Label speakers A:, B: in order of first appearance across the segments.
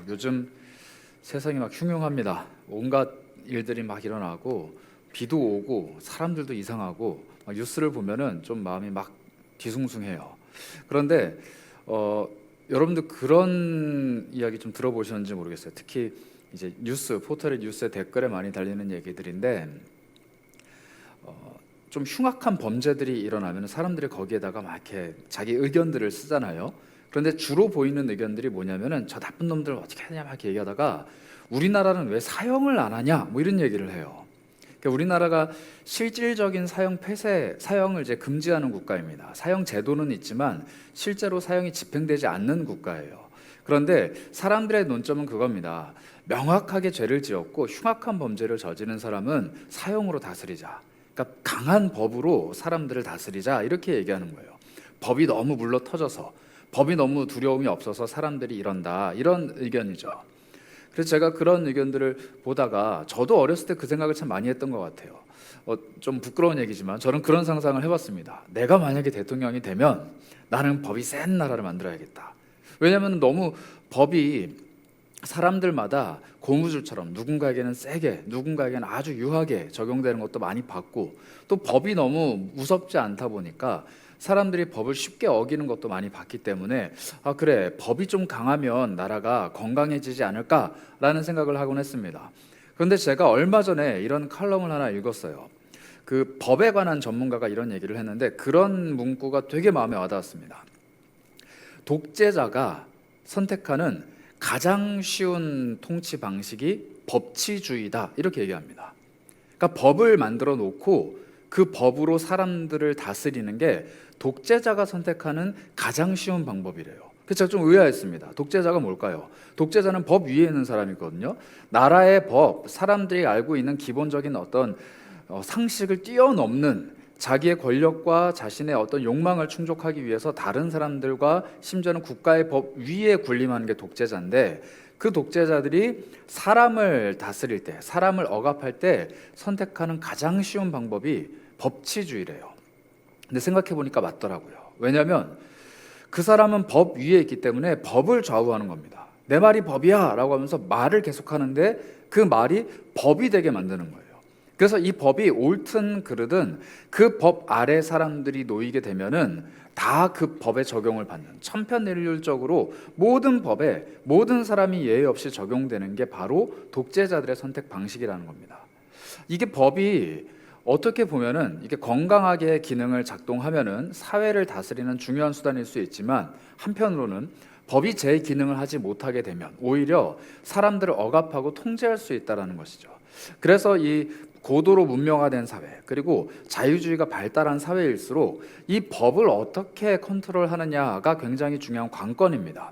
A: 요즘 세상이 막 흉흉합니다. 온갖 일들이 막 일어나고 비도 오고 사람들도 이상하고 막 뉴스를 보면은 좀 마음이 막 뒤숭숭해요. 그런데 여러분들 그런 이야기 좀 들어보셨는지 모르겠어요. 특히 이제 뉴스 포털의 뉴스에 댓글에 많이 달리는 얘기들인데 좀 흉악한 범죄들이 일어나면 사람들이 거기에다가 막 이렇게 자기 의견들을 쓰잖아요. 그런데 주로 보이는 의견들이 뭐냐면은 저 나쁜 놈들 어떻게 하냐 막 이렇게 얘기하다가 우리나라는 왜 사형을 안 하냐 뭐 이런 얘기를 해요. 그러니까 우리나라가 실질적인 사형 폐쇄, 사형을 이제 금지하는 국가입니다. 사형 제도는 있지만 실제로 사형이 집행되지 않는 국가예요. 그런데 사람들의 논점은 그겁니다. 명확하게 죄를 지었고 흉악한 범죄를 저지른 사람은 사형으로 다스리자. 그러니까 강한 법으로 사람들을 다스리자 이렇게 얘기하는 거예요. 법이 너무 물러터져서 법이 너무 두려움이 없어서 사람들이 이런다 이런 의견이죠. 그래서 제가 그런 의견들을 보다가 저도 어렸을 때 그 생각을 참 많이 했던 것 같아요. 좀 부끄러운 얘기지만 저는 그런 상상을 해봤습니다. 내가 만약에 대통령이 되면 나는 법이 센 나라를 만들어야겠다. 왜냐하면 너무 법이 사람들마다 고무줄처럼 누군가에게는 세게 누군가에게는 아주 유하게 적용되는 것도 많이 봤고 또 법이 너무 무섭지 않다 보니까 사람들이 법을 쉽게 어기는 것도 많이 봤기 때문에 그래 법이 좀 강하면 나라가 건강해지지 않을까라는 생각을 하곤 했습니다. 그런데 제가 얼마 전에 이런 칼럼을 하나 읽었어요. 그 법에 관한 전문가가 이런 얘기를 했는데 그런 문구가 되게 마음에 와닿았습니다. 독재자가 선택하는 가장 쉬운 통치 방식이 법치주의다 이렇게 얘기합니다. 그러니까 법을 만들어 놓고 그 법으로 사람들을 다스리는 게 독재자가 선택하는 가장 쉬운 방법이래요. 그래서 제가 좀 의아했습니다. 독재자가 뭘까요? 독재자는 법 위에 있는 사람이거든요. 나라의 법, 사람들이 알고 있는 기본적인 어떤 상식을 뛰어넘는 자기의 권력과 자신의 어떤 욕망을 충족하기 위해서 다른 사람들과 심지어는 국가의 법 위에 군림하는 게 독재자인데 그 독재자들이 사람을 다스릴 때, 사람을 억압할 때 선택하는 가장 쉬운 방법이 법치주의래요. 근데 생각해 보니까 맞더라고요. 왜냐하면 그 사람은 법 위에 있기 때문에 법을 좌우하는 겁니다. 내 말이 법이야 라고 하면서 말을 계속하는데 그 말이 법이 되게 만드는 거예요. 그래서 이 법이 옳든 그르든 그 법 아래 사람들이 놓이게 되면은 다 그 법에 적용을 받는 천편일률적으로 모든 법에 모든 사람이 예외 없이 적용되는 게 바로 독재자들의 선택 방식이라는 겁니다. 이게 법이 어떻게 보면은 이게 건강하게 기능을 작동하면은 사회를 다스리는 중요한 수단일 수 있지만 한편으로는 법이 제 기능을 하지 못하게 되면 오히려 사람들을 억압하고 통제할 수 있다는 것이죠. 그래서 이 고도로 문명화된 사회 그리고 자유주의가 발달한 사회일수록 이 법을 어떻게 컨트롤하느냐가 굉장히 중요한 관건입니다.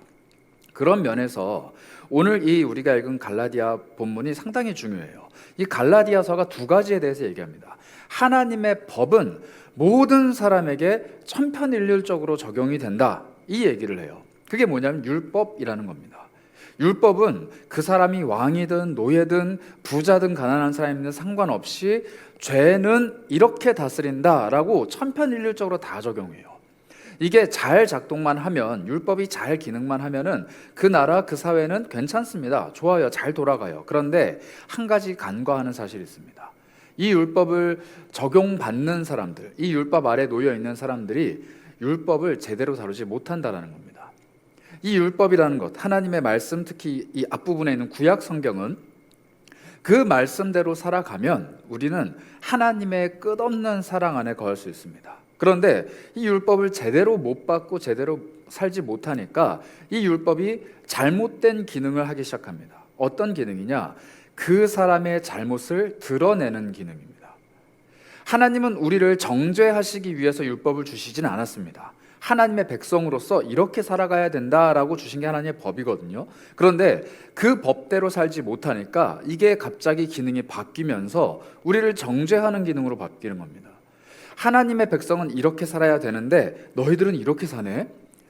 A: 그런 면에서 오늘 이 우리가 읽은 갈라디아 본문이 상당히 중요해요. 이 갈라디아서가 두 가지에 대해서 얘기합니다. 하나님의 법은 모든 사람에게 천편일률적으로 적용이 된다 이 얘기를 해요. 그게 뭐냐면 율법이라는 겁니다. 율법은 그 사람이 왕이든 노예든 부자든 가난한 사람이든 상관없이 죄는 이렇게 다스린다라고 천편일률적으로 다 적용해요. 이게 잘 작동만 하면 율법이 잘 기능만 하면은 그 나라 그 사회는 괜찮습니다. 좋아요. 잘 돌아가요. 그런데 한 가지 간과하는 사실이 있습니다. 이 율법을 적용받는 사람들, 이 율법 아래 놓여 있는 사람들이 율법을 제대로 다루지 못한다라는 겁니다. 이 율법이라는 것, 하나님의 말씀, 특히 이 앞부분에 있는 구약 성경은 그 말씀대로 살아가면 우리는 하나님의 끝없는 사랑 안에 거할 수 있습니다. 그런데 이 율법을 제대로 못 받고 제대로 살지 못하니까 이 율법이 잘못된 기능을 하기 시작합니다. 어떤 기능이냐? 그 사람의 잘못을 드러내는 기능입니다. 하나님은 우리를 정죄하시기 위해서 율법을 주시진 않았습니다. 하나님의 백성으로서 이렇게 살아가야 된다라고 주신 게 하나님의 법이거든요. 그런데 그 법대로 살지 못하니까 이게 갑자기 기능이 바뀌면서 우리를 정죄하는 기능으로 바뀌는 겁니다. 하나님의 백성은 이렇게 살아야 되는데 너희들은 이렇게 사네?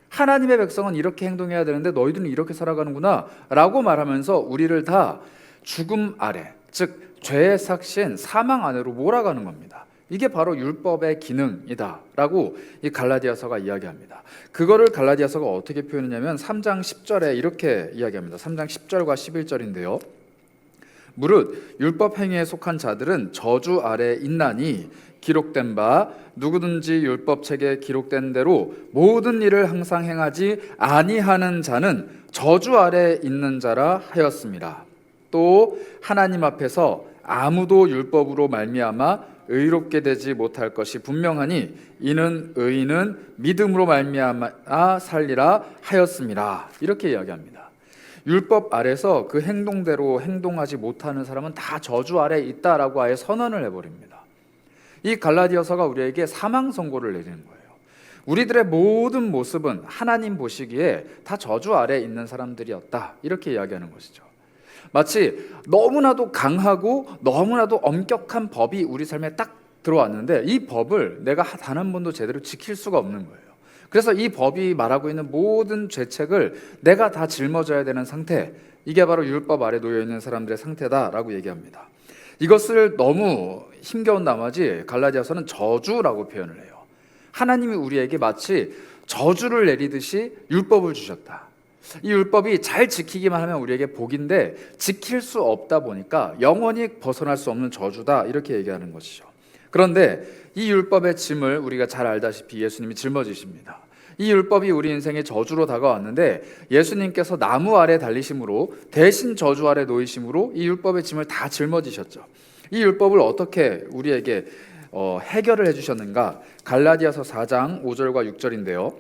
A: 하나님의 백성은 이렇게 행동해야 되는데 너희들은 이렇게 살아가는구나 라고 말하면서 우리를 다 죽음 아래, 즉 죄의 삭신 사망 안으로 몰아가는 겁니다. 이게 바로 율법의 기능이다라고 이 갈라디아서가 이야기합니다. 그거를 갈라디아서가 어떻게 표현했냐면 3장 10절에 이렇게 이야기합니다. 3장 10절과 11절인데요. 무릇 율법 행위에 속한 자들은 저주 아래 있나니 기록된 바 누구든지 율법책에 기록된 대로 모든 일을 항상 행하지 아니하는 자는 저주 아래 있는 자라 하였습니다. 또 하나님 앞에서 아무도 율법으로 말미암아 의롭게 되지 못할 것이 분명하니 이는 의인은 믿음으로 말미암아 살리라 하였습니다. 이렇게 이야기합니다. 율법 아래서 그 행동대로 행동하지 못하는 사람은 다 저주 아래 있다라고 아예 선언을 해버립니다. 이 갈라디아서가 우리에게 사망 선고를 내리는 거예요. 우리들의 모든 모습은 하나님 보시기에 다 저주 아래 있는 사람들이었다, 이렇게 이야기하는 것이죠. 마치 너무나도 강하고 너무나도 엄격한 법이 우리 삶에 딱 들어왔는데 이 법을 내가 단 한 번도 제대로 지킬 수가 없는 거예요. 그래서 이 법이 말하고 있는 모든 죄책을 내가 다 짊어져야 되는 상태, 이게 바로 율법 아래 놓여 있는 사람들의 상태다라고 얘기합니다. 이것을 너무 힘겨운 나머지 갈라디아서는 저주라고 표현을 해요. 하나님이 우리에게 마치 저주를 내리듯이 율법을 주셨다. 이 율법이 잘 지키기만 하면 우리에게 복인데 지킬 수 없다 보니까 영원히 벗어날 수 없는 저주다, 이렇게 얘기하는 것이죠. 그런데 이 율법의 짐을 우리가 잘 알다시피 예수님이 짊어지십니다. 이 율법이 우리 인생의 저주로 다가왔는데 예수님께서 나무 아래 달리심으로 대신 저주 아래 놓이심으로 이 율법의 짐을 다 짊어지셨죠. 이 율법을 어떻게 우리에게 해결을 해주셨는가? 갈라디아서 4장 5절과 6절인데요.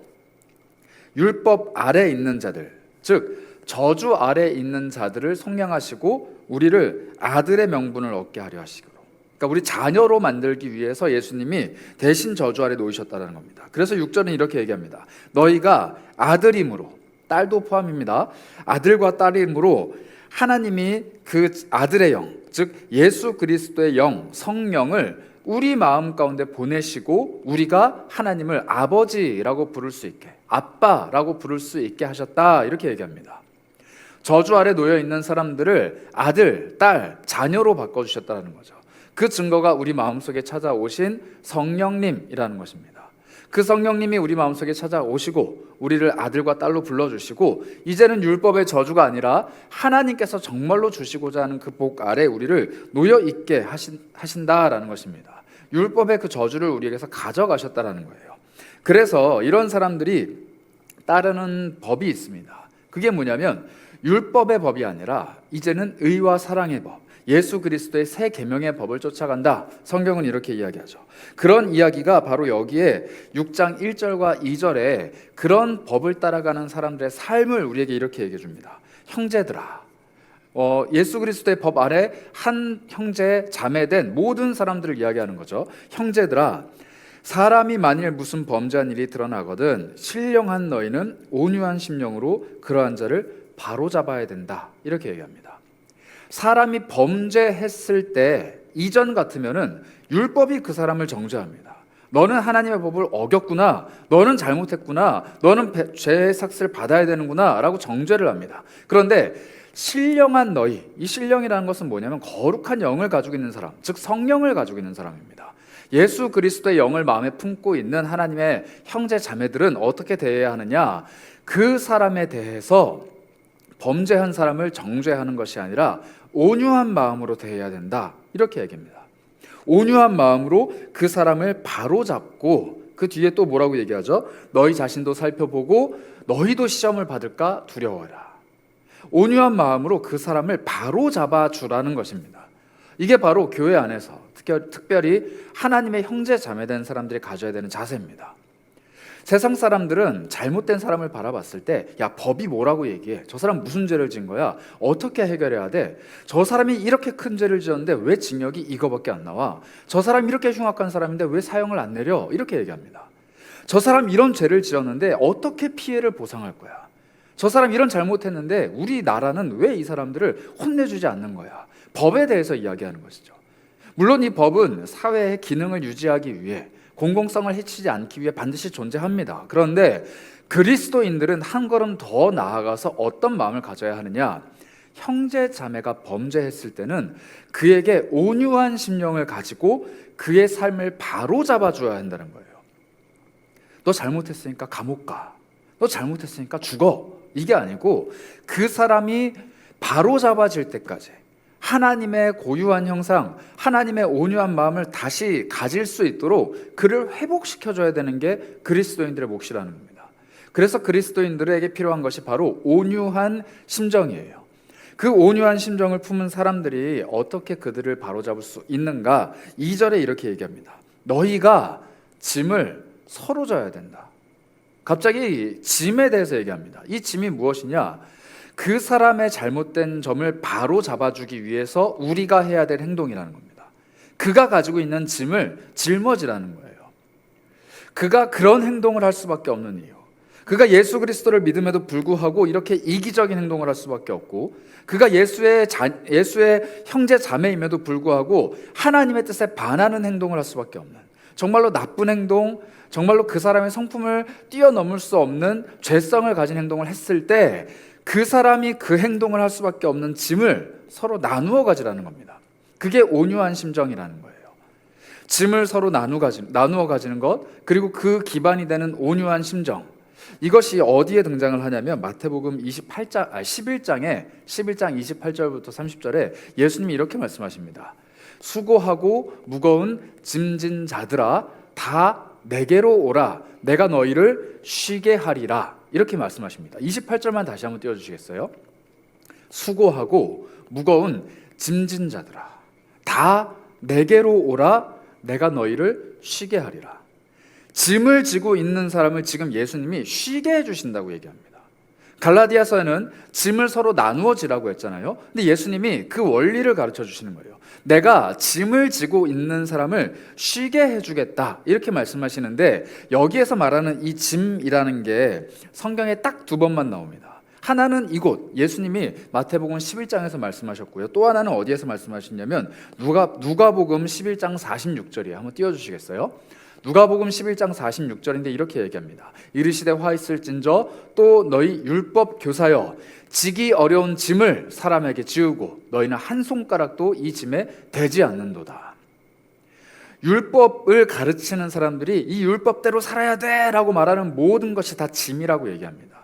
A: 율법 아래 있는 자들, 즉 저주 아래 있는 자들을 속량하시고 우리를 아들의 명분을 얻게 하려 하시고, 그러니까 우리 자녀로 만들기 위해서 예수님이 대신 저주 아래 놓이셨다는 겁니다. 그래서 6절은 이렇게 얘기합니다. 너희가 아들임으로, 딸도 포함입니다. 아들과 딸임으로 하나님이 그 아들의 영, 즉 예수 그리스도의 영, 성령을 우리 마음 가운데 보내시고 우리가 하나님을 아버지라고 부를 수 있게, 아빠라고 부를 수 있게 하셨다, 이렇게 얘기합니다. 저주 아래 놓여 있는 사람들을 아들, 딸, 자녀로 바꿔주셨다는 거죠. 그 증거가 우리 마음속에 찾아오신 성령님이라는 것입니다. 그 성령님이 우리 마음속에 찾아오시고 우리를 아들과 딸로 불러주시고 이제는 율법의 저주가 아니라 하나님께서 정말로 주시고자 하는 그 복 아래 우리를 놓여 있게 하신다라는 것입니다. 율법의 그 저주를 우리에게서 가져가셨다라는 거예요. 그래서 이런 사람들이 따르는 법이 있습니다. 그게 뭐냐면 율법의 법이 아니라 이제는 의와 사랑의 법, 예수 그리스도의 새 계명의 법을 쫓아간다. 성경은 이렇게 이야기하죠. 그런 이야기가 바로 여기에 6장 1절과 2절에 그런 법을 따라가는 사람들의 삶을 우리에게 이렇게 얘기해 줍니다. 형제들아, 예수 그리스도의 법 아래 한 형제 자매된 모든 사람들을 이야기하는 거죠. 형제들아, 사람이 만일 무슨 범죄한 일이 드러나거든 신령한 너희는 온유한 심령으로 그러한 자를 바로잡아야 된다, 이렇게 얘기합니다. 사람이 범죄했을 때 이전 같으면은 율법이 그 사람을 정죄합니다. 너는 하나님의 법을 어겼구나, 너는 잘못했구나, 너는 죄의 삭스를 받아야 되는구나 라고 정죄를 합니다. 그런데 신령한 너희, 이 신령이라는 것은 뭐냐면 거룩한 영을 가지고 있는 사람, 즉 성령을 가지고 있는 사람입니다. 예수 그리스도의 영을 마음에 품고 있는 하나님의 형제 자매들은 어떻게 대해야 하느냐? 그 사람에 대해서 범죄한 사람을 정죄하는 것이 아니라 온유한 마음으로 대해야 된다, 이렇게 얘기합니다. 온유한 마음으로 그 사람을 바로잡고 그 뒤에 또 뭐라고 얘기하죠? 너희 자신도 살펴보고 너희도 시험을 받을까 두려워라. 온유한 마음으로 그 사람을 바로잡아 주라는 것입니다. 이게 바로 교회 안에서 특별히 하나님의 형제 자매된 사람들이 가져야 되는 자세입니다. 세상 사람들은 잘못된 사람을 바라봤을 때 야, 법이 뭐라고 얘기해? 저 사람 무슨 죄를 지은 거야? 어떻게 해결해야 돼? 저 사람이 이렇게 큰 죄를 지었는데 왜 징역이 이거밖에 안 나와? 저 사람 이렇게 흉악한 사람인데 왜 사형을 안 내려? 이렇게 얘기합니다. 저 사람 이런 죄를 지었는데 어떻게 피해를 보상할 거야? 저 사람 이런 잘못했는데 우리나라는 왜 이 사람들을 혼내주지 않는 거야? 법에 대해서 이야기하는 것이죠. 물론 이 법은 사회의 기능을 유지하기 위해, 공공성을 해치지 않기 위해 반드시 존재합니다. 그런데 그리스도인들은 한 걸음 더 나아가서 어떤 마음을 가져야 하느냐? 형제 자매가 범죄했을 때는 그에게 온유한 심령을 가지고 그의 삶을 바로잡아 줘야 한다는 거예요. 너 잘못했으니까 감옥 가. 너 잘못했으니까 죽어. 이게 아니고 그 사람이 바로잡아질 때까지 하나님의 고유한 형상, 하나님의 온유한 마음을 다시 가질 수 있도록 그를 회복시켜줘야 되는 게 그리스도인들의 몫이라는 겁니다. 그래서 그리스도인들에게 필요한 것이 바로 온유한 심정이에요. 그 온유한 심정을 품은 사람들이 어떻게 그들을 바로잡을 수 있는가? 2절에 이렇게 얘기합니다. 너희가 짐을 서로 져야 된다. 갑자기 짐에 대해서 얘기합니다. 이 짐이 무엇이냐? 그 사람의 잘못된 점을 바로 잡아주기 위해서 우리가 해야 될 행동이라는 겁니다. 그가 가지고 있는 짐을 짊어지라는 거예요. 그가 그런 행동을 할 수밖에 없는 이유, 그가 예수 그리스도를 믿음에도 불구하고 이렇게 이기적인 행동을 할 수밖에 없고, 그가 예수의 형제 자매임에도 불구하고 하나님의 뜻에 반하는 행동을 할 수밖에 없는, 정말로 나쁜 행동, 정말로 그 사람의 성품을 뛰어넘을 수 없는 죄성을 가진 행동을 했을 때 그 사람이 그 행동을 할 수밖에 없는 짐을 서로 나누어 가지라는 겁니다. 그게 온유한 심정이라는 거예요. 짐을 서로 나누어 가지는 것, 그리고 그 기반이 되는 온유한 심정, 이것이 어디에 등장을 하냐면 마태복음 11장 28절부터 30절에 예수님이 이렇게 말씀하십니다. 수고하고 무거운 짐진 자들아 다 내게로 오라, 내가 너희를 쉬게 하리라, 이렇게 말씀하십니다. 28절만 다시 한번 띄워주시겠어요? 수고하고 무거운 짐진 자들아 다 내게로 오라, 내가 너희를 쉬게 하리라. 짐을 지고 있는 사람을 지금 예수님이 쉬게 해주신다고 얘기합니다. 갈라디아서에는 짐을 서로 나누어 지라고 했잖아요. 근데 예수님이 그 원리를 가르쳐 주시는 거예요. 내가 짐을 지고 있는 사람을 쉬게 해주겠다, 이렇게 말씀하시는데, 여기에서 말하는 이 짐이라는 게 성경에 딱 두 번만 나옵니다. 하나는 이곳 예수님이 마태복음 11장에서 말씀하셨고요. 또 하나는 어디에서 말씀하셨냐면 누가복음 11장 46절이에요. 한번 띄워주시겠어요? 누가복음 11장 46절인데 이렇게 얘기합니다. 이르시되 화 있을진저 또 너희 율법 교사여 지기 어려운 짐을 사람에게 지우고 너희는 한 손가락도 이 짐에 대지 않는도다. 율법을 가르치는 사람들이 이 율법대로 살아야 돼 라고 말하는 모든 것이 다 짐이라고 얘기합니다.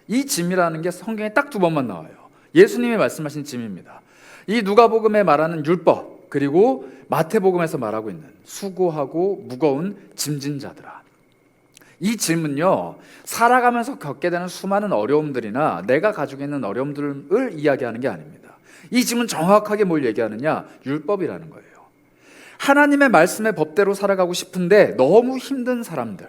A: 이 짐이라는 게 성경에 딱 두 번만 나와요. 예수님이 말씀하신 짐입니다. 이 누가복음에 말하는 율법, 그리고 마태복음에서 말하고 있는 수고하고 무거운 짐진 자들아, 이 짐은요, 살아가면서 겪게 되는 수많은 어려움들이나 내가 가지고 있는 어려움들을 이야기하는 게 아닙니다. 이 짐은 정확하게 뭘 얘기하느냐? 율법이라는 거예요. 하나님의 말씀의 법대로 살아가고 싶은데 너무 힘든 사람들,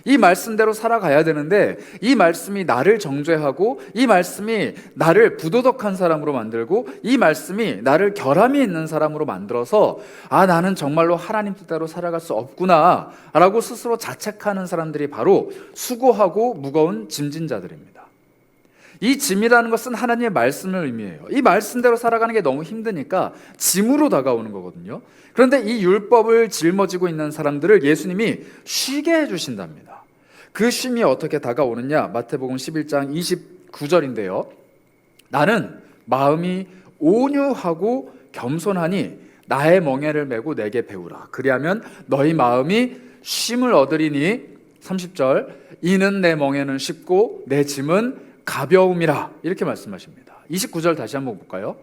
A: 이 말씀대로 살아가야 되는데 이 말씀이 나를 정죄하고 이 말씀이 나를 부도덕한 사람으로 만들고 이 말씀이 나를 결함이 있는 사람으로 만들어서 나는 정말로 하나님 뜻대로 살아갈 수 없구나 라고 스스로 자책하는 사람들이 바로 수고하고 무거운 짐진 자들입니다. 이 짐이라는 것은 하나님의 말씀을 의미해요. 이 말씀대로 살아가는 게 너무 힘드니까 짐으로 다가오는 거거든요. 그런데 이 율법을 짊어지고 있는 사람들을 예수님이 쉬게 해주신답니다. 그 쉼이 어떻게 다가오느냐? 마태복음 11장 29절인데요. 나는 마음이 온유하고 겸손하니 나의 멍에를 메고 내게 배우라. 그리하면 너희 마음이 쉼을 얻으리니 30절 이는 내 멍에는 쉽고 내 짐은 가벼움이라, 이렇게 말씀하십니다. 29절 다시 한번 볼까요?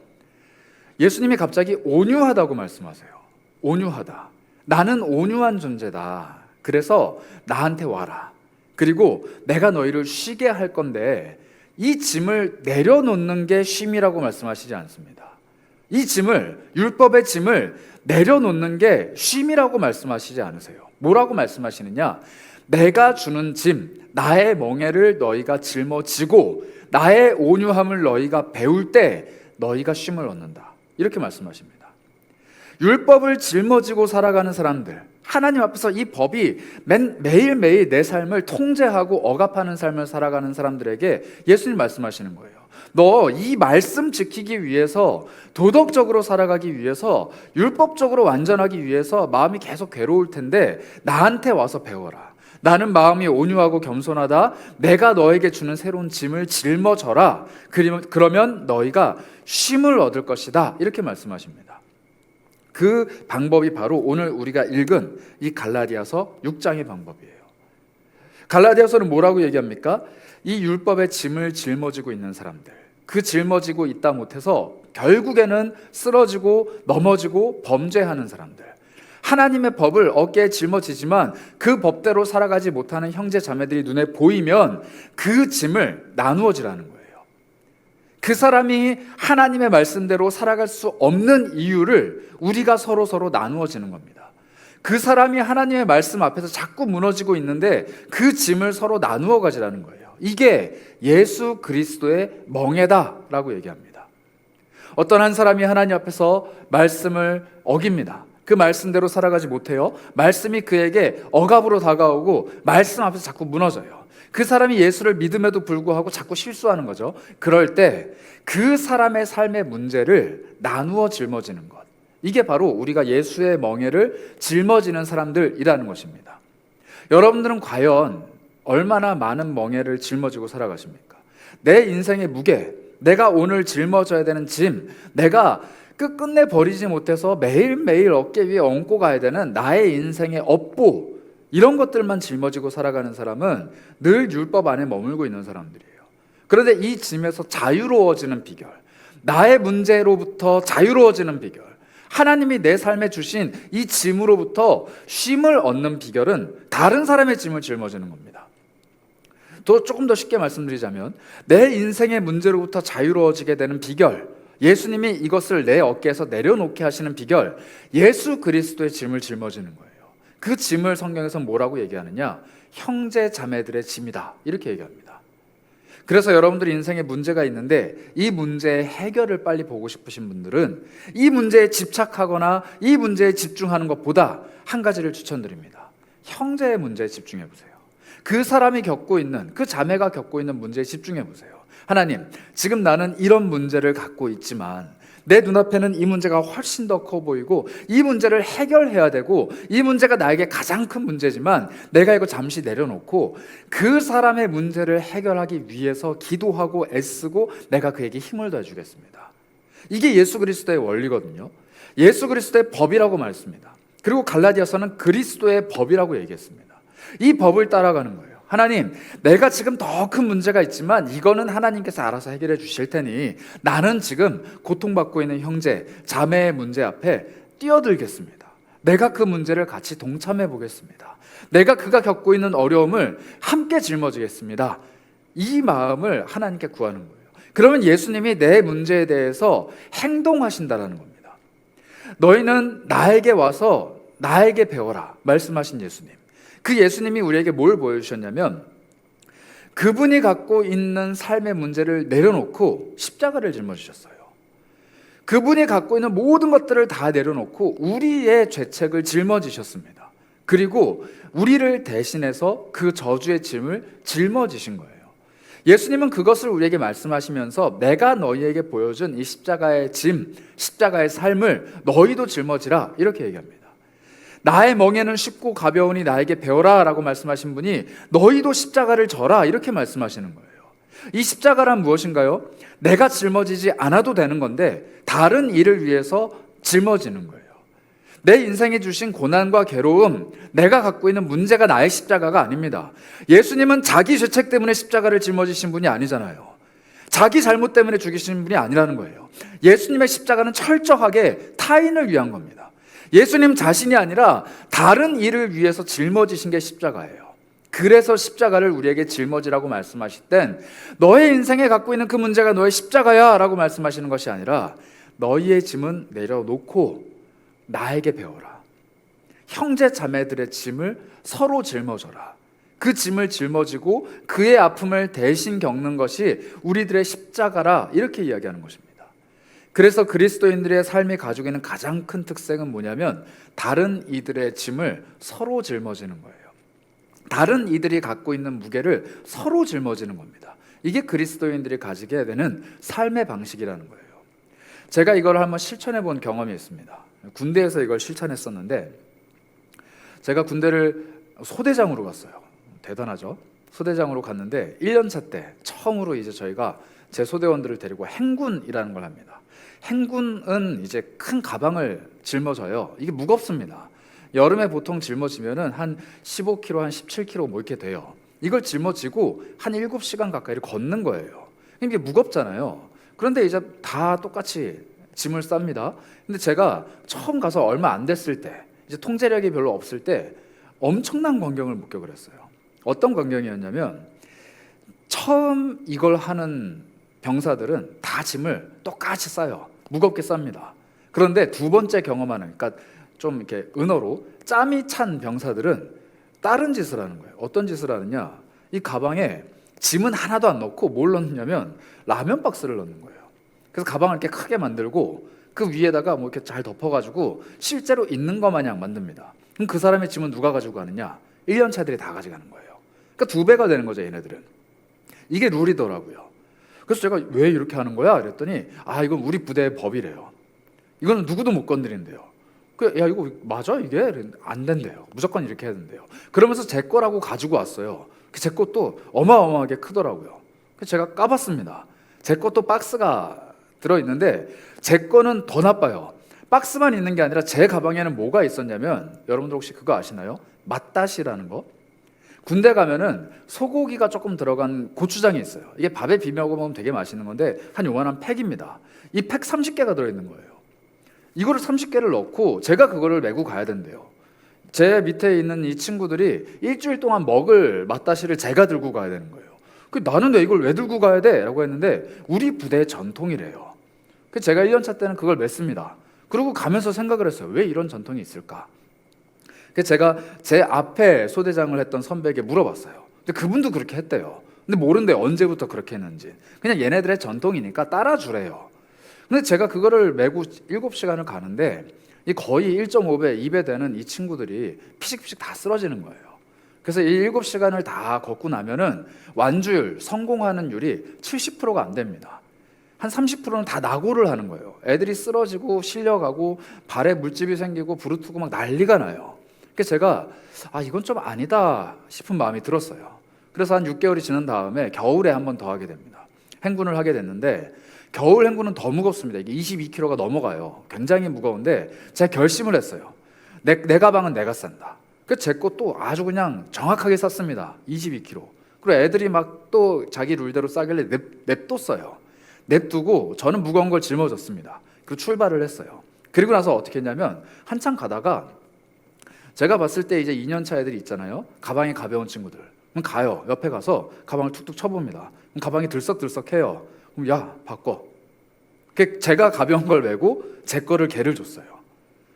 A: 예수님이 갑자기 온유하다고 말씀하세요. 온유하다. 나는 온유한 존재다. 그래서 나한테 와라. 그리고 내가 너희를 쉬게 할 건데 이 짐을 내려놓는 게 쉼이라고 말씀하시지 않습니다. 이 짐을, 율법의 짐을 내려놓는 게 쉼이라고 말씀하시지 않으세요. 뭐라고 말씀하시느냐? 내가 주는 짐, 나의 멍에를 너희가 짊어지고 나의 온유함을 너희가 배울 때 너희가 쉼을 얻는다, 이렇게 말씀하십니다. 율법을 짊어지고 살아가는 사람들, 하나님 앞에서 이 법이 매일매일 내 삶을 통제하고 억압하는 삶을 살아가는 사람들에게 예수님 말씀하시는 거예요. 너 이 말씀 지키기 위해서, 도덕적으로 살아가기 위해서, 율법적으로 완전하기 위해서 마음이 계속 괴로울 텐데 나한테 와서 배워라. 나는 마음이 온유하고 겸손하다. 내가 너에게 주는 새로운 짐을 짊어져라. 그러면 너희가 쉼을 얻을 것이다. 이렇게 말씀하십니다. 그 방법이 바로 오늘 우리가 읽은 이 갈라디아서 6장의 방법이에요. 갈라디아서는 뭐라고 얘기합니까? 이 율법의 짐을 짊어지고 있는 사람들, 그 짊어지고 있다 못해서 결국에는 쓰러지고 넘어지고 범죄하는 사람들, 하나님의 법을 어깨에 짊어지지만 그 법대로 살아가지 못하는 형제 자매들이 눈에 보이면 그 짐을 나누어지라는 거예요. 그 사람이 하나님의 말씀대로 살아갈 수 없는 이유를 우리가 서로 나누어지는 겁니다. 그 사람이 하나님의 말씀 앞에서 자꾸 무너지고 있는데 그 짐을 서로 나누어 가지라는 거예요. 이게 예수 그리스도의 멍에다라고 얘기합니다. 어떤 한 사람이 하나님 앞에서 말씀을 어깁니다. 그 말씀대로 살아가지 못해요. 말씀이 그에게 억압으로 다가오고 말씀 앞에서 자꾸 무너져요. 그 사람이 예수를 믿음에도 불구하고 자꾸 실수하는 거죠. 그럴 때 그 사람의 삶의 문제를 나누어 짊어지는 것, 이게 바로 우리가 예수의 멍에를 짊어지는 사람들이라는 것입니다. 여러분들은 과연 얼마나 많은 멍에를 짊어지고 살아가십니까? 내 인생의 무게, 내가 오늘 짊어져야 되는 짐, 내가 끝끝내 버리지 못해서 매일매일 어깨 위에 얹고 가야 되는 나의 인생의 업보, 이런 것들만 짊어지고 살아가는 사람은 늘 율법 안에 머물고 있는 사람들이에요. 그런데 이 짐에서 자유로워지는 비결, 나의 문제로부터 자유로워지는 비결, 하나님이 내 삶에 주신 이 짐으로부터 쉼을 얻는 비결은 다른 사람의 짐을 짊어지는 겁니다. 조금 더 쉽게 말씀드리자면 내 인생의 문제로부터 자유로워지게 되는 비결, 예수님이 이것을 내 어깨에서 내려놓게 하시는 비결, 예수 그리스도의 짐을 짊어지는 거예요. 그 짐을 성경에서 뭐라고 얘기하느냐? 형제 자매들의 짐이다, 이렇게 얘기합니다. 그래서 여러분들이 인생에 문제가 있는데 이 문제의 해결을 빨리 보고 싶으신 분들은 이 문제에 집착하거나 이 문제에 집중하는 것보다 한 가지를 추천드립니다. 형제의 문제에 집중해 보세요. 그 사람이 겪고 있는, 그 자매가 겪고 있는 문제에 집중해 보세요. 하나님, 지금 나는 이런 문제를 갖고 있지만 내 눈앞에는 이 문제가 훨씬 더 커 보이고 이 문제를 해결해야 되고 이 문제가 나에게 가장 큰 문제지만 내가 이거 잠시 내려놓고 그 사람의 문제를 해결하기 위해서 기도하고 애쓰고 내가 그에게 힘을 더해주겠습니다. 이게 예수 그리스도의 원리거든요. 예수 그리스도의 법이라고 말했습니다. 그리고 갈라디아서는 그리스도의 법이라고 얘기했습니다. 이 법을 따라가는 거예요. 하나님, 내가 지금 더 큰 문제가 있지만 이거는 하나님께서 알아서 해결해 주실 테니 나는 지금 고통받고 있는 형제, 자매의 문제 앞에 뛰어들겠습니다. 내가 그 문제를 같이 동참해 보겠습니다. 내가 그가 겪고 있는 어려움을 함께 짊어지겠습니다. 이 마음을 하나님께 구하는 거예요. 그러면 예수님이 내 문제에 대해서 행동하신다는 겁니다. 너희는 나에게 와서 나에게 배워라 말씀하신 예수님. 그 예수님이 우리에게 뭘 보여주셨냐면 그분이 갖고 있는 삶의 문제를 내려놓고 십자가를 짊어지셨어요. 그분이 갖고 있는 모든 것들을 다 내려놓고 우리의 죄책을 짊어지셨습니다. 그리고 우리를 대신해서 그 저주의 짐을 짊어지신 거예요. 예수님은 그것을 우리에게 말씀하시면서 내가 너희에게 보여준 이 십자가의 짐, 십자가의 삶을 너희도 짊어지라, 이렇게 얘기합니다. 나의 멍에는 쉽고 가벼우니 나에게 배워라 라고 말씀하신 분이 너희도 십자가를 져라, 이렇게 말씀하시는 거예요. 이 십자가란 무엇인가요? 내가 짊어지지 않아도 되는 건데 다른 일을 위해서 짊어지는 거예요. 내 인생에 주신 고난과 괴로움, 내가 갖고 있는 문제가 나의 십자가가 아닙니다. 예수님은 자기 죄책 때문에 십자가를 짊어지신 분이 아니잖아요. 자기 잘못 때문에 죽이신 분이 아니라는 거예요. 예수님의 십자가는 철저하게 타인을 위한 겁니다. 예수님 자신이 아니라 다른 일을 위해서 짊어지신 게 십자가예요. 그래서 십자가를 우리에게 짊어지라고 말씀하실 땐 너의 인생에 갖고 있는 그 문제가 너의 십자가야 라고 말씀하시는 것이 아니라 너희의 짐은 내려놓고 나에게 배워라. 형제 자매들의 짐을 서로 짊어져라. 그 짐을 짊어지고 그의 아픔을 대신 겪는 것이 우리들의 십자가라, 이렇게 이야기하는 것입니다. 그래서 그리스도인들의 삶이 가지고 있는 가장 큰 특색은 뭐냐면 다른 이들의 짐을 서로 짊어지는 거예요. 다른 이들이 갖고 있는 무게를 서로 짊어지는 겁니다. 이게 그리스도인들이 가지게 되는 삶의 방식이라는 거예요. 제가 이걸 한번 실천해 본 경험이 있습니다. 군대에서 이걸 실천했었는데 제가 군대를 소대장으로 갔어요. 대단하죠. 소대장으로 갔는데 1년차 때 처음으로 이제 저희가 제 소대원들을 데리고 행군이라는 걸 합니다. 행군은 이제 큰 가방을 짊어져요. 이게 무겁습니다. 여름에 보통 짊어지면은 한 15kg, 한 17kg 뭐 이렇게 돼요. 이걸 짊어지고 한 7시간 가까이를 걷는 거예요. 이게 무겁잖아요. 그런데 이제 다 똑같이 짐을 쌉니다. 근데 제가 처음 가서 얼마 안 됐을 때, 이제 통제력이 별로 없을 때 엄청난 광경을 목격을 했어요. 어떤 광경이었냐면, 처음 이걸 하는 병사들은 다 짐을 똑같이 싸요. 무겁게 쌉니다. 그런데 두 번째 경험하는, 그러니까 좀 이렇게 은어로 짬이 찬 병사들은 다른 짓을 하는 거예요. 어떤 짓을 하느냐? 이 가방에 짐은 하나도 안 넣고 뭘 넣느냐면 라면 박스를 넣는 거예요. 그래서 가방을 이렇게 크게 만들고 그 위에다가 뭐 이렇게 잘 덮어가지고 실제로 있는 것 마냥 만듭니다. 그럼 그 사람의 짐은 누가 가지고 가느냐? 1년 차들이 다 가져가는 거예요. 그러니까 2배가 되는 거죠, 얘네들은. 이게 룰이더라고요. 그래서 제가 왜 이렇게 하는 거야? 그랬더니 이건 우리 부대의 법이래요. 이거는 누구도 못 건드린대요. 야, 이거 맞아 이게? 안 된대요. 무조건 이렇게 해야 된대요. 그러면서 제 거라고 가지고 왔어요. 제 것도 어마어마하게 크더라고요. 그래서 제가 까봤습니다. 제 것도 박스가 들어있는데 제 거는 더 나빠요. 박스만 있는 게 아니라 제 가방에는 뭐가 있었냐면, 여러분들 혹시 그거 아시나요? 맛다시라는 거. 군대 가면은 소고기가 조금 들어간 고추장이 있어요. 이게 밥에 비벼 먹으면 되게 맛있는 건데 한 요만한 팩입니다. 이 팩 30개가 들어있는 거예요. 이거를 30개를 넣고 제가 그거를 메고 가야 된대요. 제 밑에 있는 이 친구들이 일주일 동안 먹을 맛다시를 제가 들고 가야 되는 거예요. 나는 이걸 왜 들고 가야 돼? 라고 했는데 우리 부대의 전통이래요. 제가 1년차 때는 그걸 맸습니다. 그리고 가면서 생각을 했어요. 왜 이런 전통이 있을까? 제가 제 앞에 소대장을 했던 선배에게 물어봤어요. 근데 그분도 그렇게 했대요. 근데 모른대, 언제부터 그렇게 했는지. 그냥 얘네들의 전통이니까 따라주래요. 근데 제가 그거를 메고 7시간을 가는데 이 거의 1.5배, 2배 되는 이 친구들이 피식피식 다 쓰러지는 거예요. 그래서 이 7시간을 다 걷고 나면은 완주율, 성공하는 율이 70%가 안 됩니다. 한 30%는 다 낙오를 하는 거예요. 애들이 쓰러지고 실려가고 발에 물집이 생기고 부르트고 막 난리가 나요. 그래서 제가 이건 좀 아니다 싶은 마음이 들었어요. 그래서 한 6개월이 지난 다음에 겨울에 한 번 더 하게 됩니다. 행군을 하게 됐는데 겨울 행군은 더 무겁습니다. 이게 22kg가 넘어가요. 굉장히 무거운데 제가 결심을 했어요. 내 가방은 내가 싼다. 그래서 제 것도 아주 그냥 정확하게 쌌습니다. 22kg. 그리고 애들이 막 또 자기 룰대로 싸길래 냅뒀어요. 냅두고 저는 무거운 걸 짊어졌습니다. 그리고 출발을 했어요. 그리고 나서 어떻게 했냐면 한참 가다가 제가 봤을 때 이제 2년차 애들이 있잖아요. 가방이 가벼운 친구들. 그럼 가요. 옆에 가서 가방을 툭툭 쳐봅니다. 그럼 가방이 들썩들썩해요. 그럼 야, 바꿔. 제가 가벼운 걸 메고 제 거를 걔를 줬어요.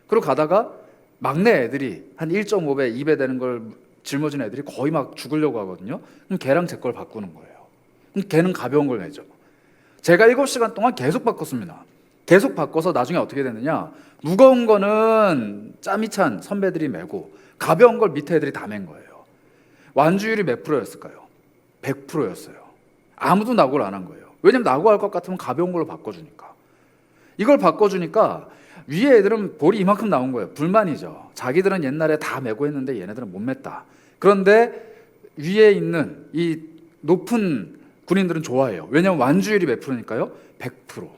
A: 그리고 가다가 막내 애들이 한 1.5배, 2배 되는 걸 짊어진 애들이 거의 막 죽으려고 하거든요. 그럼 걔랑 제 걸 바꾸는 거예요. 그럼 걔는 가벼운 걸 메죠. 제가 7시간 동안 계속 바꿨습니다. 계속 바꿔서 나중에 어떻게 됐느냐, 무거운 거는 짬이 찬 선배들이 메고 가벼운 걸 밑에 애들이 다 맨 거예요. 완주율이 몇 프로였을까요? 100%였어요. 아무도 낙오를 안 한 거예요. 왜냐면 낙오할 것 같으면 가벼운 걸로 바꿔주니까. 이걸 바꿔주니까 위에 애들은 볼이 이만큼 나온 거예요. 불만이죠. 자기들은 옛날에 다 메고 했는데 얘네들은 못 맸다. 그런데 위에 있는 이 높은 군인들은 좋아해요. 왜냐면 완주율이 몇 프로니까요? 100%.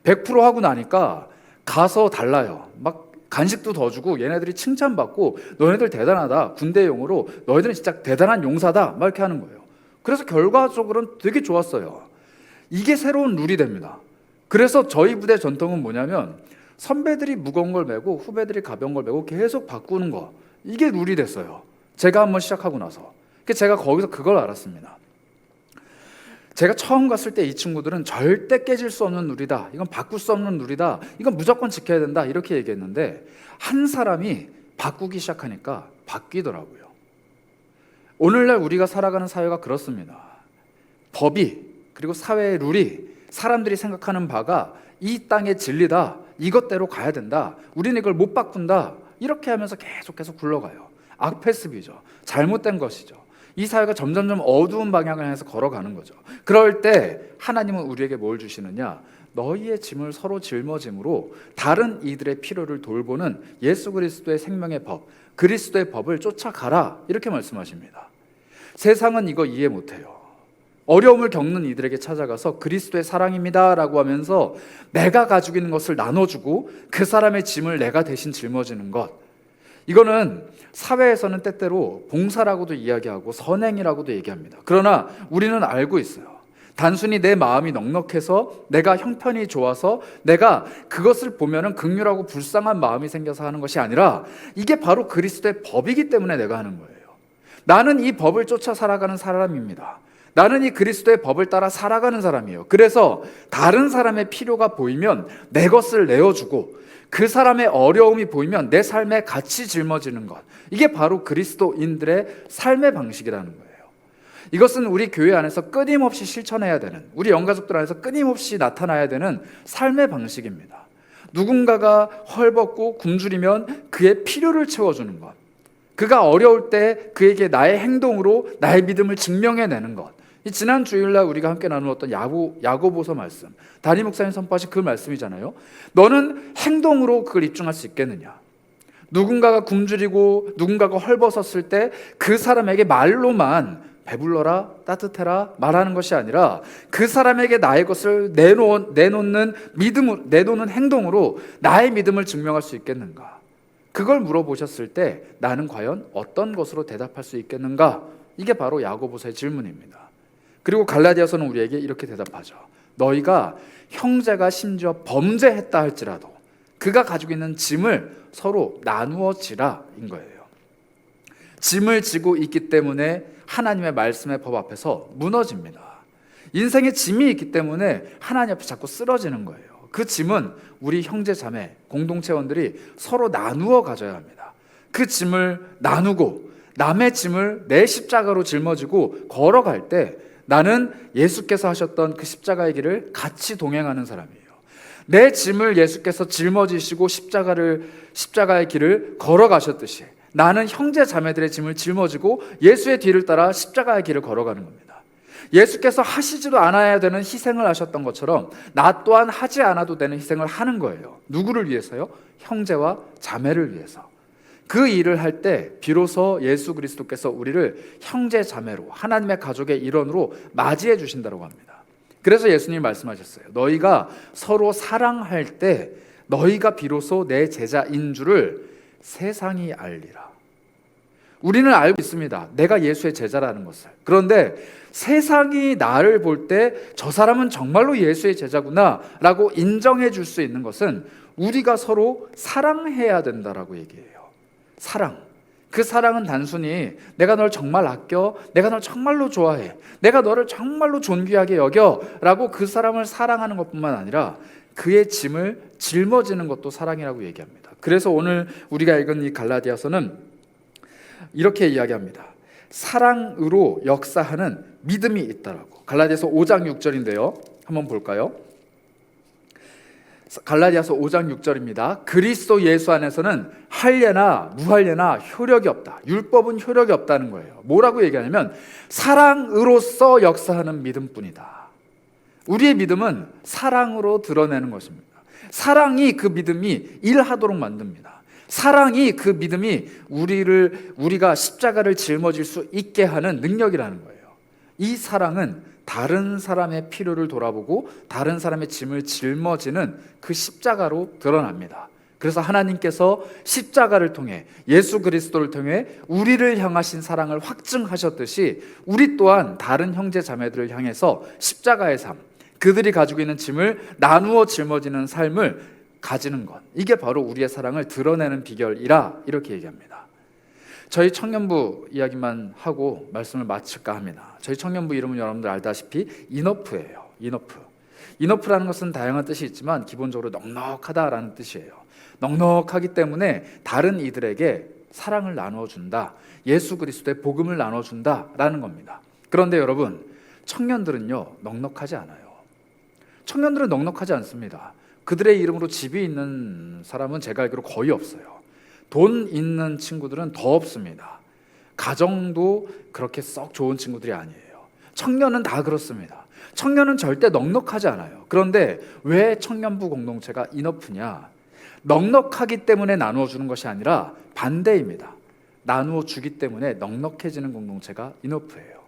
A: 100% 하고 나니까 가서 달라요. 막 간식도 더 주고 얘네들이 칭찬받고 너네들 대단하다. 군대용으로 너희들은 진짜 대단한 용사다. 막 이렇게 하는 거예요. 그래서 결과적으로는 되게 좋았어요. 이게 새로운 룰이 됩니다. 그래서 저희 부대 전통은 뭐냐면 선배들이 무거운 걸 메고 후배들이 가벼운 걸 메고 계속 바꾸는 거. 이게 룰이 됐어요. 제가 한번 시작하고 나서. 제가 거기서 그걸 알았습니다. 제가 처음 갔을 때 이 친구들은 절대 깨질 수 없는 룰이다. 이건 바꿀 수 없는 룰이다. 이건 무조건 지켜야 된다. 이렇게 얘기했는데 한 사람이 바꾸기 시작하니까 바뀌더라고요. 오늘날 우리가 살아가는 사회가 그렇습니다. 법이 그리고 사회의 룰이 사람들이 생각하는 바가 이 땅의 진리다. 이것대로 가야 된다. 우리는 이걸 못 바꾼다. 이렇게 하면서 계속 굴러가요. 악패습이죠. 잘못된 것이죠. 이 사회가 점점점 어두운 방향을 향해서 걸어가는 거죠. 그럴 때 하나님은 우리에게 뭘 주시느냐? 너희의 짐을 서로 짊어짐으로 다른 이들의 필요를 돌보는 예수 그리스도의 생명의 법, 그리스도의 법을 쫓아가라. 이렇게 말씀하십니다. 세상은 이거 이해 못해요. 어려움을 겪는 이들에게 찾아가서 그리스도의 사랑입니다 라고 하면서 내가 가지고 있는 것을 나눠주고 그 사람의 짐을 내가 대신 짊어지는 것, 이거는 사회에서는 때때로 봉사라고도 이야기하고 선행이라고도 얘기합니다. 그러나 우리는 알고 있어요. 단순히 내 마음이 넉넉해서 내가 형편이 좋아서 내가 그것을 보면은 긍휼하고 불쌍한 마음이 생겨서 하는 것이 아니라 이게 바로 그리스도의 법이기 때문에 내가 하는 거예요. 나는 이 법을 쫓아 살아가는 사람입니다. 나는 이 그리스도의 법을 따라 살아가는 사람이에요. 그래서 다른 사람의 필요가 보이면 내 것을 내어주고 그 사람의 어려움이 보이면 내 삶에 같이 짊어지는 것, 이게 바로 그리스도인들의 삶의 방식이라는 거예요. 이것은 우리 교회 안에서 끊임없이 실천해야 되는, 우리 영가족들 안에서 끊임없이 나타나야 되는 삶의 방식입니다. 누군가가 헐벗고 굶주리면 그의 필요를 채워주는 것, 그가 어려울 때 그에게 나의 행동으로 나의 믿음을 증명해내는 것. 지난 주일날 우리가 함께 나누었던 야고보서 말씀, 다니 목사님 선포하신 그 말씀이잖아요. 너는 행동으로 그걸 입증할 수 있겠느냐? 누군가가 굶주리고 누군가가 헐벗었을 때 그 사람에게 말로만 배불러라, 따뜻해라 말하는 것이 아니라 그 사람에게 나의 것을 내놓는 행동으로 나의 믿음을 증명할 수 있겠는가? 그걸 물어보셨을 때 나는 과연 어떤 것으로 대답할 수 있겠는가? 이게 바로 야고보서의 질문입니다. 그리고 갈라디아서는 우리에게 이렇게 대답하죠. 너희가 형제가 심지어 범죄했다 할지라도 그가 가지고 있는 짐을 서로 나누어 지라인 거예요. 짐을 지고 있기 때문에 하나님의 말씀의 법 앞에서 무너집니다. 인생에 짐이 있기 때문에 하나님 앞에 자꾸 쓰러지는 거예요. 그 짐은 우리 형제 자매 공동체원들이 서로 나누어 가져야 합니다. 그 짐을 나누고 남의 짐을 내 십자가로 жил머지고 걸어갈 때 나는 예수께서 하셨던 그 십자가의 길을 같이 동행하는 사람이에요. 내 짐을 예수께서 짊어지시고 십자가의 길을 걸어가셨듯이 나는 형제 자매들의 짐을 짊어지고 예수의 뒤를 따라 십자가의 길을 걸어가는 겁니다. 예수께서 하시지도 않아야 되는 희생을 하셨던 것처럼 나 또한 하지 않아도 되는 희생을 하는 거예요. 누구를 위해서요? 형제와 자매를 위해서. 그 일을 할 때 비로소 예수 그리스도께서 우리를 형제 자매로, 하나님의 가족의 일원으로 맞이해 주신다고 합니다. 그래서 예수님이 말씀하셨어요. 너희가 서로 사랑할 때 너희가 비로소 내 제자인 줄을 세상이 알리라. 우리는 알고 있습니다. 내가 예수의 제자라는 것을. 그런데 세상이 나를 볼 때 저 사람은 정말로 예수의 제자구나 라고 인정해 줄 수 있는 것은 우리가 서로 사랑해야 된다라고 얘기해요. 사랑. 그 사랑은 단순히 내가 널 정말 아껴, 내가 널 정말로 좋아해, 내가 너를 정말로 존귀하게 여겨 라고 그 사람을 사랑하는 것뿐만 아니라 그의 짐을 짊어지는 것도 사랑이라고 얘기합니다. 그래서 오늘 우리가 읽은 이 갈라디아서는 이렇게 이야기합니다. 사랑으로 역사하는 믿음이 있다라고. 갈라디아서 5장 6절인데요. 한번 볼까요? 갈라디아서 5장 6절입니다. 그리스도 예수 안에서는 할례나 무할례나 효력이 없다. 율법은 효력이 없다는 거예요. 뭐라고 얘기하냐면 사랑으로서 역사하는 믿음뿐이다. 우리의 믿음은 사랑으로 드러내는 것입니다. 사랑이 그 믿음이 일하도록 만듭니다. 사랑이 그 믿음이 우리가 십자가를 짊어질 수 있게 하는 능력이라는 거예요. 이 사랑은 다른 사람의 필요를 돌아보고 다른 사람의 짐을 짊어지는 그 십자가로 드러납니다. 그래서 하나님께서 십자가를 통해 예수 그리스도를 통해 우리를 향하신 사랑을 확증하셨듯이 우리 또한 다른 형제 자매들을 향해서 십자가의 삶, 그들이 가지고 있는 짐을 나누어 짊어지는 삶을 가지는 것, 이게 바로 우리의 사랑을 드러내는 비결이라 이렇게 얘기합니다. 저희 청년부 이야기만 하고 말씀을 마칠까 합니다. 저희 청년부 이름은 여러분들 알다시피 이너프예요. 이너프라는 것은 다양한 뜻이 있지만 기본적으로 넉넉하다라는 뜻이에요. 넉넉하기 때문에 다른 이들에게 사랑을 나눠준다, 예수 그리스도의 복음을 나눠준다라는 겁니다. 그런데 여러분, 청년들은요 넉넉하지 않아요. 청년들은 넉넉하지 않습니다. 그들의 이름으로 집이 있는 사람은 제가 알기로 거의 없어요. 돈 있는 친구들은 더 없습니다. 가정도 그렇게 썩 좋은 친구들이 아니에요. 청년은 다 그렇습니다. 청년은 절대 넉넉하지 않아요. 그런데 왜 청년부 공동체가 이너프냐? 넉넉하기 때문에 나누어주는 것이 아니라 반대입니다. 나누어 주기 때문에 넉넉해지는 공동체가 이너프예요.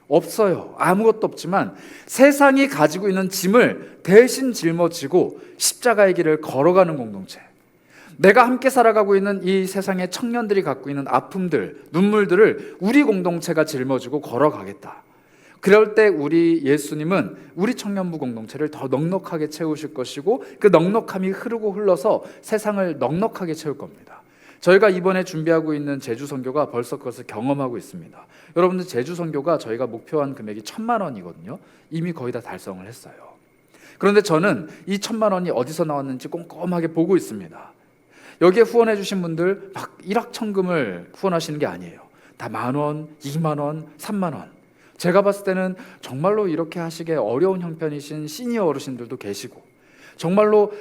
A: 없어요. 아무것도 없지만 세상이 가지고 있는 짐을 대신 짊어지고 십자가의 길을 걸어가는 공동체. 내가 함께 살아가고 있는 이 세상의 청년들이 갖고 있는 아픔들, 눈물들을 우리 공동체가 짊어지고 걸어가겠다. 그럴 때 우리 예수님은 우리 청년부 공동체를 더 넉넉하게 채우실 것이고 그 넉넉함이 흐르고 흘러서 세상을 넉넉하게 채울 겁니다. 저희가 이번에 준비하고 있는 제주 선교가 벌써 그것을 경험하고 있습니다. 여러분들 제주 선교가 저희가 목표한 금액이 1,000만 원이거든요. 이미 거의 다 달성을 했어요. 그런데 저는 이 1,000만 원이 어디서 나왔는지 꼼꼼하게 보고 있습니다. 여기에 후원해 주신 분들 막 일확천금을 후원하시는 게 아니에요. 다 10,000원, 20,000원, 30,000원. 제가 봤을 때는 정말로 이렇게 하시기에 어려운 형편이신 시니어 어르신들도 계시고 정말로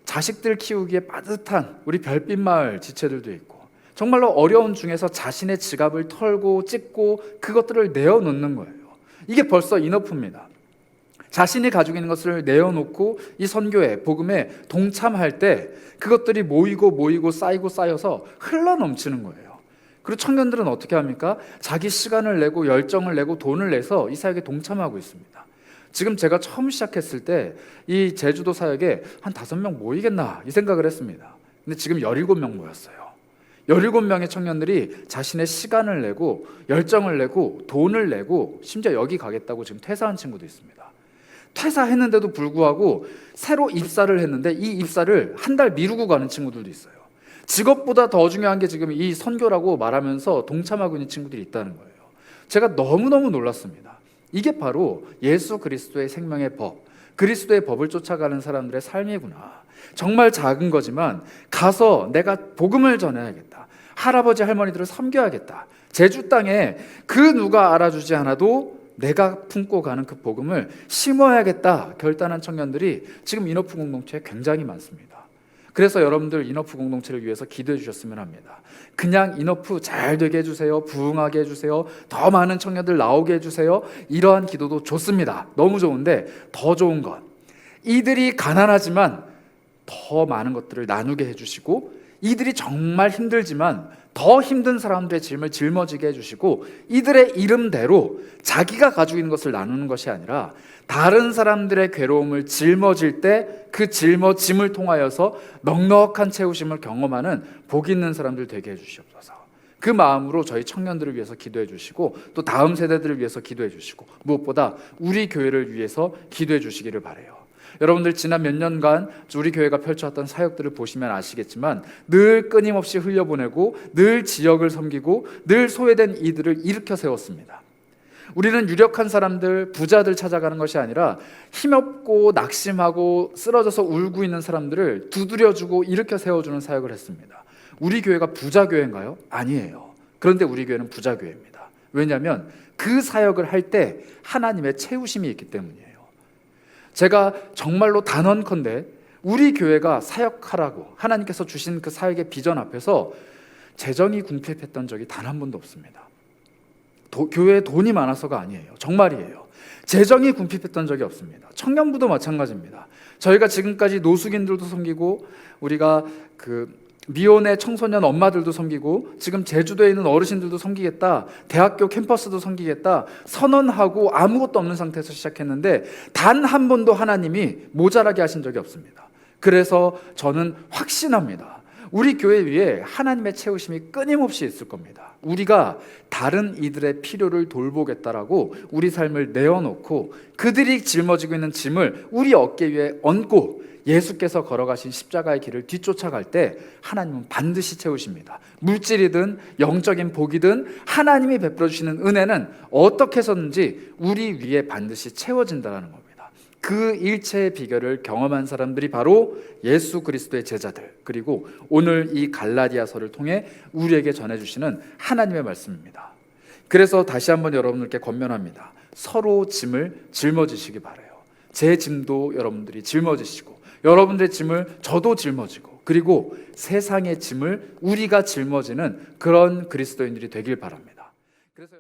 A: 자식들 키우기에 빠듯한 우리 별빛마을 지체들도 있고 정말로 어려운 중에서 자신의 지갑을 털고 찢고 그것들을 내어놓는 거예요. 이게 벌써 이너프입니다. 자신이 가지고 있는 것을 내어놓고 이 선교에 복음에 동참할 때 그것들이 모이고 쌓여서 흘러넘치는 거예요. 그리고 청년들은 어떻게 합니까? 자기 시간을 내고 열정을 내고 돈을 내서 이 사역에 동참하고 있습니다. 지금 제가 처음 시작했을 때 이 제주도 사역에 한 5명 모이겠나 이 생각을 했습니다. 근데 지금 17명 모였어요. 17명의 청년들이 자신의 시간을 내고 열정을 내고 돈을 내고 심지어 여기 가겠다고 지금 퇴사한 친구도 있습니다. 퇴사했는데도 불구하고 새로 입사를 했는데 이 입사를 한 달 미루고 가는 친구들도 있어요. 직업보다 더 중요한 게 지금 이 선교라고 말하면서 동참하고 있는 친구들이 있다는 거예요. 제가 너무너무 놀랐습니다. 이게 바로 예수 그리스도의 생명의 법, 그리스도의 법을 쫓아가는 사람들의 삶이구나. 정말 작은 거지만 가서 내가 복음을 전해야겠다. 할아버지 할머니들을 섬겨야겠다. 제주 땅에 그 누가 알아주지 않아도 내가 품고 가는 그 복음을 심어야겠다 결단한 청년들이 지금 이너프 공동체에 굉장히 많습니다. 그래서 여러분들 이너프 공동체를 위해서 기도해 주셨으면 합니다. 그냥 이너프 잘 되게 해주세요. 부흥하게 해주세요. 더 많은 청년들 나오게 해주세요. 이러한 기도도 좋습니다. 너무 좋은데 더 좋은 건 이들이 가난하지만 더 많은 것들을 나누게 해주시고 이들이 정말 힘들지만 더 힘든 사람들의 짐을 짊어지게 해주시고 이들의 이름대로 자기가 가지고 있는 것을 나누는 것이 아니라 다른 사람들의 괴로움을 짊어질 때 그 짊어짐을 통하여서 넉넉한 채우심을 경험하는 복 있는 사람들 되게 해주시옵소서. 그 마음으로 저희 청년들을 위해서 기도해 주시고 또 다음 세대들을 위해서 기도해 주시고 무엇보다 우리 교회를 위해서 기도해 주시기를 바라요. 여러분들 지난 몇 년간 우리 교회가 펼쳐왔던 사역들을 보시면 아시겠지만 늘 끊임없이 흘려보내고 늘 지역을 섬기고 늘 소외된 이들을 일으켜 세웠습니다. 우리는 유력한 사람들, 부자들 찾아가는 것이 아니라 힘없고 낙심하고 쓰러져서 울고 있는 사람들을 두드려주고 일으켜 세워주는 사역을 했습니다. 우리 교회가 부자 교회인가요? 아니에요. 그런데 우리 교회는 부자 교회입니다. 왜냐하면 그 사역을 할 때 하나님의 채우심이 있기 때문이에요. 제가 정말로 단언컨대 우리 교회가 사역하라고 하나님께서 주신 그 사역의 비전 앞에서 재정이 궁핍했던 적이 단 한 번도 없습니다. 교회에 돈이 많아서가 아니에요. 정말이에요. 재정이 궁핍했던 적이 없습니다. 청년부도 마찬가지입니다. 저희가 지금까지 노숙인들도 섬기고 우리가 그 미혼의 청소년 엄마들도 섬기고 지금 제주도에 있는 어르신들도 섬기겠다, 대학교 캠퍼스도 섬기겠다 선언하고 아무것도 없는 상태에서 시작했는데 단 한 번도 하나님이 모자라게 하신 적이 없습니다. 그래서 저는 확신합니다. 우리 교회 위에 하나님의 채우심이 끊임없이 있을 겁니다. 우리가 다른 이들의 필요를 돌보겠다라고 우리 삶을 내어놓고 그들이 짊어지고 있는 짐을 우리 어깨 위에 얹고 예수께서 걸어가신 십자가의 길을 뒤쫓아갈 때 하나님은 반드시 채우십니다. 물질이든 영적인 복이든 하나님이 베풀어 주시는 은혜는 어떻게 해서든지 우리 위에 반드시 채워진다는 겁니다. 그 일체의 비결을 경험한 사람들이 바로 예수 그리스도의 제자들, 그리고 오늘 이 갈라디아서를 통해 우리에게 전해주시는 하나님의 말씀입니다. 그래서 다시 한번 여러분들께 권면합니다. 서로 짐을 짊어지시기 바라요. 제 짐도 여러분들이 짊어지시고 여러분들의 짐을 저도 짊어지고 그리고 세상의 짐을 우리가 짊어지는 그런 그리스도인들이 되길 바랍니다. 그래서